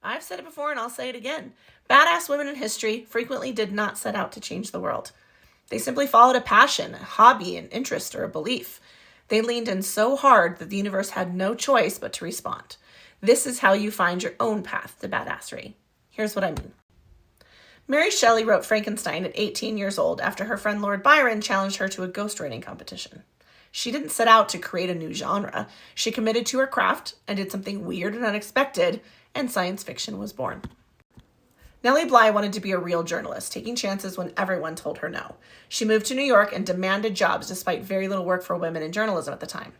I've said it before and I'll say it again. Badass women in history frequently did not set out to change the world. They simply followed a passion, a hobby, an interest, or a belief. They leaned in so hard that the universe had no choice but to respond. This is how you find your own path to badassery. Here's what I mean. Mary Shelley wrote Frankenstein at 18 years old after her friend Lord Byron challenged her to a ghostwriting competition. She didn't set out to create a new genre. She committed to her craft and did something weird and unexpected, and science fiction was born. Nellie Bly wanted to be a real journalist, taking chances when everyone told her no. She moved to New York and demanded jobs despite very little work for women in journalism at the time.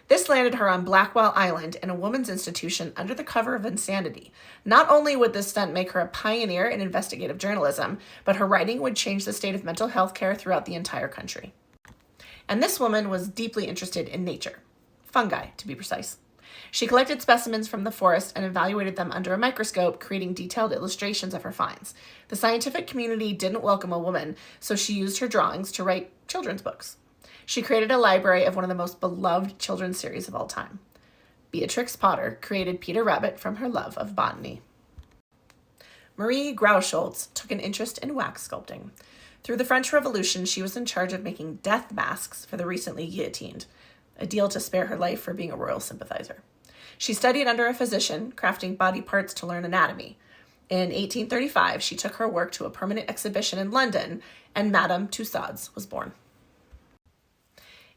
This landed her on Blackwell Island in a women's institution under the cover of insanity. Not only would this stunt make her a pioneer in investigative journalism, but her writing would change the state of mental health care throughout the entire country. And this woman was deeply interested in nature. Fungi, to be precise. She collected specimens from the forest and evaluated them under a microscope, creating detailed illustrations of her finds. The scientific community didn't welcome a woman, so she used her drawings to write children's books. She created a library of one of the most beloved children's series of all time. Beatrix Potter created Peter Rabbit from her love of botany. Marie Grauschultz took an interest in wax sculpting. Through the French Revolution, she was in charge of making death masks for the recently guillotined, a deal to spare her life for being a royal sympathizer. She studied under a physician, crafting body parts to learn anatomy. In 1835, she took her work to a permanent exhibition in London, and Madame Tussauds was born.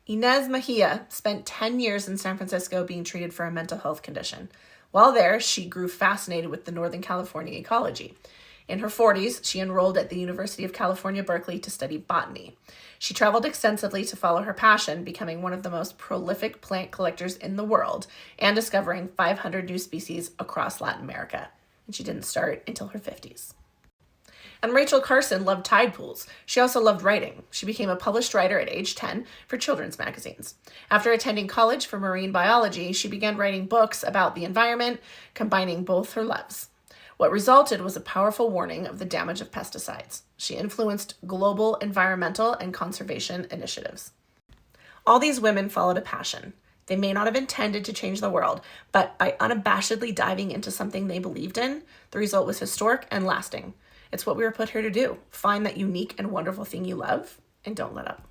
Inez Mejia spent 10 years in San Francisco being treated for a mental health condition. While there, she grew fascinated with the Northern California ecology. In her 40s, she enrolled at the University of California, Berkeley to study botany. She traveled extensively to follow her passion, becoming one of the most prolific plant collectors in the world and discovering 500 new species across Latin America. And she didn't start until her 50s. And Rachel Carson loved tide pools. She also loved writing. She became a published writer at age 10 for children's magazines. After attending college for marine biology, she began writing books about the environment, combining both her loves. What resulted was a powerful warning of the damage of pesticides. She influenced global environmental and conservation initiatives. All these women followed a passion. They may not have intended to change the world, but by unabashedly diving into something they believed in, the result was historic and lasting. It's what we were put here to do. Find that unique and wonderful thing you love and don't let up.